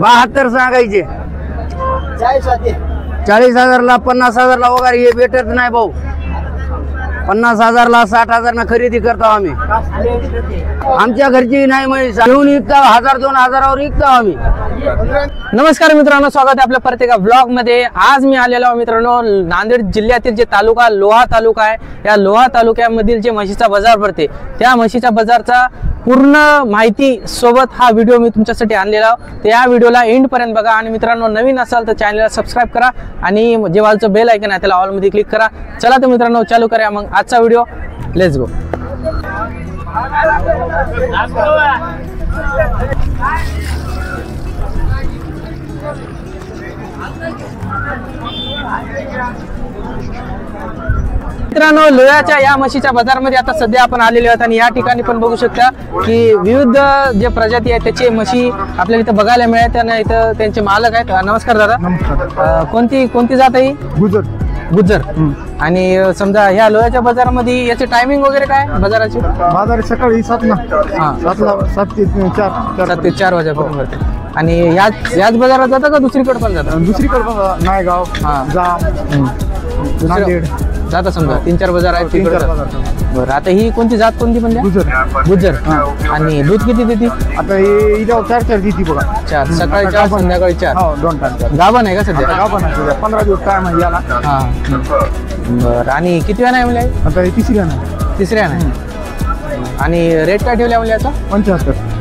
72 सांगायचे. 40,000ला 50,000ला वगैरे हे भेटत नाही भाऊ. 50,000ला 60,000 खरेदी करतो आम्ही. आमच्या घरची नाही म्हैस घेऊन विकतो 1,000-2,000वर विकतो आम्ही. नमस्कार मित्रांनो, स्वागत आहे आपल्या प्रत्येक ब्लॉग मध्ये. आज मी आलेलो मित्रांनो नांदेड जिल्ह्यातील जे तालुका लोहा तालुका आहे, या लोहा तालुक्यामधील जे म्हशीचा बाजार भरते त्या म्हशीच्या बाजारचा पूर्ण माहिती सोबत हा व्हिडिओ मी तुमच्यासाठी आणलेला आहे. तर या व्हिडिओला एंड पर्यंत बघा आणि मित्रांनो नवीन असाल तर चॅनलला सबस्क्राईब करा आणि जे वालचं बेल आयकन आहे त्याला ऑल मध्ये क्लिक करा. चला तर मित्रांनो चालू करूया मग आजचा व्हिडिओ. Let's go. मित्रांनो लोह्याच्या या म्हशीच्या बाजारमध्ये आता सध्या आपण आलेले आहोत आणि या ठिकाणी पण बघू शकता की विविध जे प्रजाती आहेत त्याचे म्हशी आपल्याला इथं बघायला मिळतात आणि इथं त्यांचे मालक आहेत. नमस्कार दादा. नमस्कार. कोणती जात आहे? गुजर. आणि समजा ह्या लोह्याच्या बाजारामध्ये याचे टायमिंग वगैरे काय बाजाराची? बाजार सकाळी 7 ते 4 वाजेपर्यंत भरते. आणि याच बाजारात जातं का दुसरीकडे पण जातं? दुसरीकडे पण नायगाव, नांदेड जाता समजा 3-4 बाजार आहेत तिकडे. बरं, आता ही कोणती जात कोणती म्हणजे? गुजर. आणि दूध किती देते? आता हे 4 देते बघा. 4 सकाळी 4 संध्याकाळी 4. हो, 2 टाइम गाभण आहे का सध्या? गाभण आहे. 15 दिवस टाइम आहे याला. हा. बरं, आणि किती वेळा नाही म्हणजे? आता हे तिसऱ्या नाही. आणि रेट काय ठेवल्या म्हणजे याचा?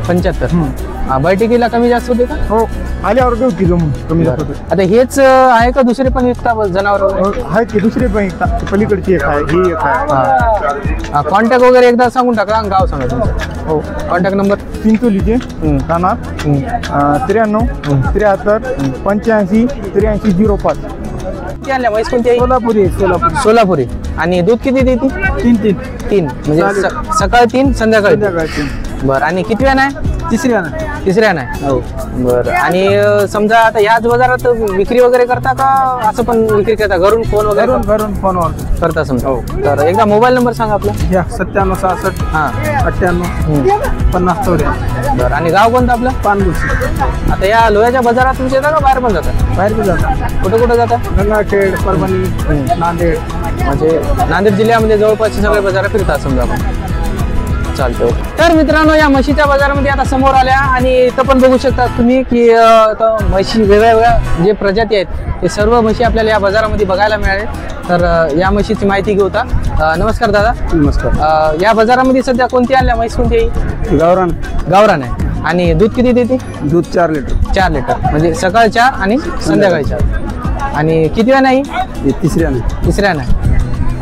75. बैठकीला कमी जास्त होते का? हो, आल्यावर देऊ की जमून कमी जास्त होते. आता हेच आहे का दुसरे पण विकता जनावर? आहेत की दुसरे पण पलीकडची एक आहे, ही एक आहे. कॉन्टॅक्ट वगैरे एकदा सांगून टाका. गाव सांगा तुमचं. हो, कॉन्टॅक्ट नंबर? चिंचोलीचे राहणार 93 73 85 83 05. आणल्या म्हैस कोणती आहे? सोलापुरी. आणि दूध किती देते? 3 म्हणजे सकाळी 3 संध्याकाळी 3. बरं, आणि किती वेळा नाही? तिसऱ्या नाही. हो. बरं, आणि समजा आता याच बाजारात विक्री वगैरे करता का असं पण विक्री करता? घरून फोन वगैरे? घरून फोनवर करता समजा. तर एकदा मोबाईल नंबर सांगा आपला. 97 66 98 50 54. बरं, आणि गाव कोणतं आपलं? पानगुशी. आता या लोह्याच्या बाजारात तुमच्या येतात का बाहेर पण जातात? बाहेर पण जातात. कुठं जातात? गंगाखेड, परभणी, नांदेड. म्हणजे नांदेड जिल्ह्यामध्ये जवळपासचे सगळे बाजार फिरतात समजा आपण. चालतो. तर मित्रांनो या म्हशीच्या बाजारामध्ये आता समोर आल्या आणि इथं पण बघू शकता तुम्ही की म्हशी वेगवेगळ्या जे प्रजाती आहेत ते सर्व म्हशी आपल्याला या बाजारामध्ये बघायला मिळाले. तर या म्हशीची माहिती घेऊ. नमस्कार दादा. नमस्कार. या बाजारामध्ये सध्या कोणती आणल्या म्हैस? कोणती आहे? गावरान आहे. आणि दूध किती देते? दूध 4 लिटर. 4 लिटर म्हणजे सकाळी 4 आणि संध्याकाळी 4. आणि किती वेळा नाही? तिसऱ्या नाही.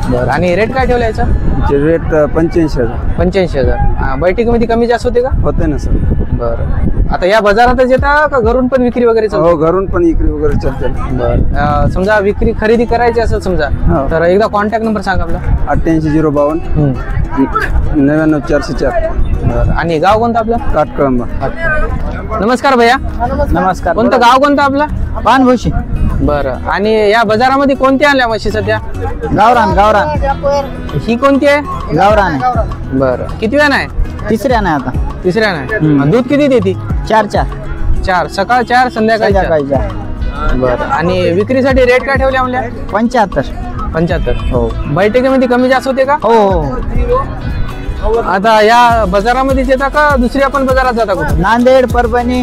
बरं, आणि रेट काय ठेवला याचा? रेट 85,000. बैठकीमध्ये कमी जास्त होते का? होते ना सर. बरं, आता या बाजारातच येता का घरून पण विक्री वगैरे चालते? हो, घरून पण विक्री वगैरे चालते. बरं, समजा विक्री खरेदी करायची असेल समजा तर एकदा कॉन्टॅक्ट नंबर सांगा आपला. 88 052 99 404. बरं, आणि गाव कोणतं आपलं? काटकळंबा. नमस्कार भैया. नमस्कार. कोणतं गाव कोणतं आपलं? पानभोशी. बरं, आणि या बाजारामध्ये कोणती आणल्या म्हशी सध्या? गावरान. ही कोणती आहे? गावरान. बरं, किती वेळा नाही? तिसऱ्या नाही. आता तिसऱ्या नाही. दूध किती देते? 4 सकाळ 4 संध्याकाळी 4. बरं, आणि विक्रीसाठी रेट काय ठेवल्या म्हणल्या? 75. हो. बैठकीमध्ये कमी जास्त होते का? हो. आता या बाजारामध्ये येता का दुसरी आपण बाजारात जाता कुठे? नांदेड, परभणी,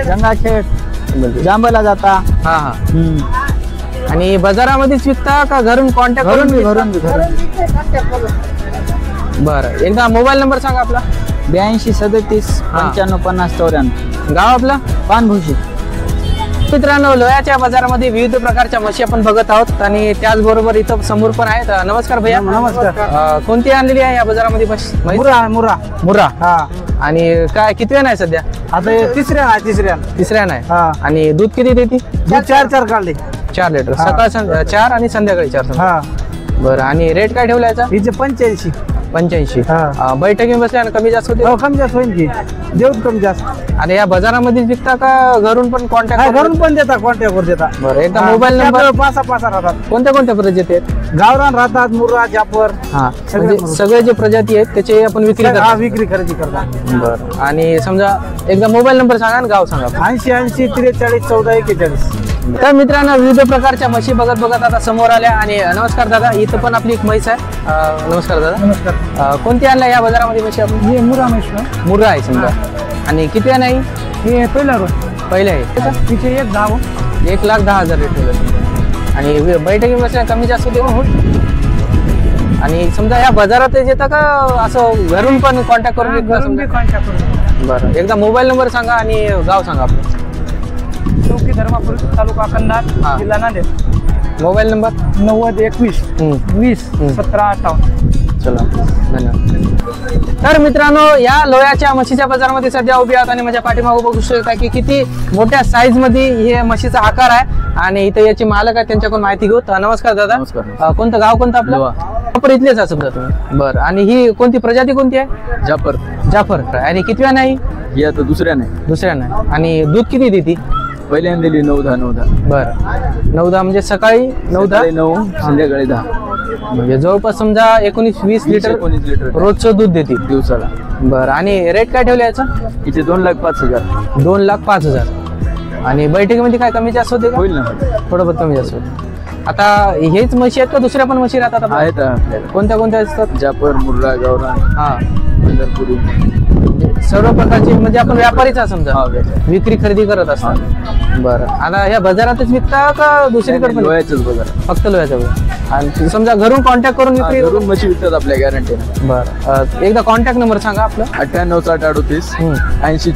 गंगाखेड, जांभला जाता. हा. आणि बाजारामध्येच विकता का घरून कॉन्टॅक्ट घरून. बरं, एकदा मोबाईल नंबर सांगा आपला. 82 37 95 50 94. गाव आपला? पानभोशी. मित्रांनो लोह्याच्या बाजारामध्ये विविध प्रकारच्या म्हशी आपण बघत आहोत आणि त्याचबरोबर इथं समोर पण आहेत. नमस्कार भैया. नमस्कार. कोणती आणलेली आहे या बाजारामध्ये? मुरा. हा. आणि काय किती वेळ नाही सध्या? आता तिसऱ्या नाही. आणि दूध किती देते? दूध 4 काढले. 4 लिटर. सकाळ 4 आणि संध्याकाळी 4. बरं, आणि रेट काय ठेवला याचा? 85. बैठकी बसल्या कमी जास्त होते? हो, कमी जास्त होईल की. देऊ कमी जास्त. आणि या बाजारामध्ये विकता का घरून पण कॉन्टॅक्ट? घरून पण देता, कॉन्टॅक्ट वर देता. बरं, एकदा मोबाईल नंबर. 5 राहतात. कोणत्या प्रजाती आहेत? गावरान राहतात, मुर्रा, जाफर. हा सगळे म्हणजे सगळे जे प्रजाती आहेत त्याचे आपण विक्री हा, करतो. विक्री खरेदी करतात. बरं. आणि समजा एकदा मोबाईल नंबर सांगा आणि गाव सांगा. 80 43 14 41. तर मित्रांनो, विविध प्रकारच्या म्हशी बघत बघत आता समोर आल्या. आणि नमस्कार दादा, इथं पण आपली एक म्हैस आहे. नमस्कार दादा. नमस्कार. कोणती आणल्या या बाजारामध्ये म्हशी आपण? हे मुर्रा म्हैस ना? मुर्रा आहे समजा. आणि किती नाही? हे पहिला रोज पहिले आहे तिचे एक गाव 1,10,000 रेट ठेवलं समजा. आणि बैठकी बसल्या कमी जास्त देऊन होईल. आणि समजा या बाजारात येतं का असं घरून पण कॉन्टॅक्ट करून विकता समजा? कॉन्टॅक्ट करून. बरं. एकदा मोबाईल नंबर सांगा आणि गाव सांगा आपलं. चौकी धर्मापूर, तालुका कंधार, हा. जिल्हा नांदेड. Mobile number 90 21 20 17 58. चला, धन्यवाद. तर मित्रांनो, या लोह्याच्या म्हशीच्या बाजारामध्ये सध्या उभी आहात आणि माझ्या पाठीमागे बघू शकता की किती मोठ्या साईज मध्ये हे म्हशीचा आकार आहे. आणि इथं याचे मालक आहेत, त्यांच्याकडून माहिती घेऊ. तर नमस्कार दादा. नमस्कार. कोणतं गाव कोणतं आपलं? प्रॉपर इथलेच आहे समजा तुम्ही. बरं. आणि ही कोणती प्रजाती कोणती आहे? जाफर. जाफर. आणि कितव्या नाही? ही आता दुसऱ्या नाही, दुसऱ्या नाही. आणि दूध किती देते? पहिल्यांदा दिली 9-10. बरं. 9-10 म्हणजे सकाळी 9-10, 9 संध्याकाळी 10. म्हणजे जवळपास समजा 19-20 लिटर 19 लिटर रोजचं दूध देते. दिवसाला. बरं. आणि रेट काय ठेवले याचा? हिचे 2,05,000 2,05,000. आणि बैठकीमध्ये काय कमी जास्त होते का? होईल ना? थोडं बहुत कमी जास्त होते. आता हेच म्हशी आहेत का दुसऱ्या पण म्हशी राहतात आपल्या? आहेत आपल्याला. कोणत्या कोणत्या असतात? जाफर, मुर्रा, गावरान, हा, पंढरपुरी. म्हणजे सर्व प्रकारचे, म्हणजे आपण व्यापारीच आहे समजा, हा, व्यापारी. विक्री खरेदी करत असतात. बरं. आता ह्या बाजारातच विकता का दुसरीकडे पण? लोह्याचंच बघा. फक्त लोह्याच्या बाजार. आणि समजा घरून कॉन्टॅक्ट करून विक्री? घरून म्हशी विकतात आपल्या गॅरंटीने. बरं. एकदा कॉन्टॅक्ट नंबर सांगा आपला. 98 80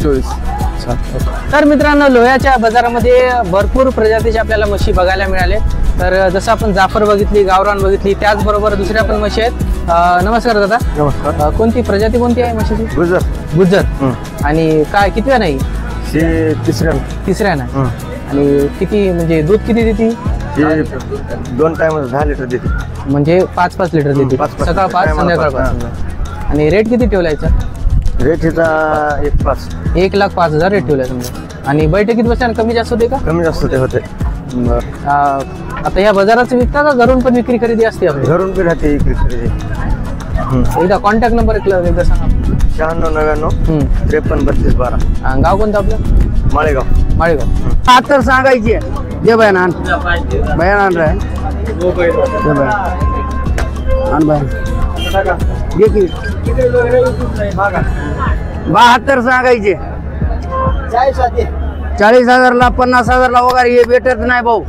तर मित्रांनो, लोह्याच्या बाजारामध्ये भरपूर प्रजातीचे आपल्याला म्हशी बघायला मिळाले. तर जसं आपण जाफर बघितली, गावरान बघितली, त्याचबरोबर दुसऱ्या पण म्हशी आहेत. नमस्कार दादा. नमस्कार. कोणती प्रजाती कोणती आहे म्हशीची? गुजर. गुज्जर. आणि काय कितव्या नाही? हे तिसऱ्या नाही. आणि किती म्हणजे दूध किती देते? 2 टाइम 10 लिटर देते. म्हणजे 5-5 लिटर देते. 5-5 सकाळ 5 टायमाला संध्याकाळ 5. 5. आणि रेट किती ठेवला याचा? रेट हिचा 1,05,000. 1,05,000 रेट ठेवला समजा. आणि बैठकीत बसल्याने कमी जास्त होते का? कमी जास्त ते होते. आता या बाजाराचं विकता का घरून पण विक्री खरेदी असते आपली? घरून बी राहते विक्री खरेदी. एकदा कॉन्टॅक्ट नंबर एकदा सांगा. 96 99 53 32 12. गाव कोणतं आपलं? माळेगाव. माळेगाव. 72 सांगायची. दे बयान आण. बयान आण रे. दे बयान. आण बयान. घे की. 72 सांगायचे. 40,000ला 50,000ला वगैरे हे भेटत नाही भाऊ.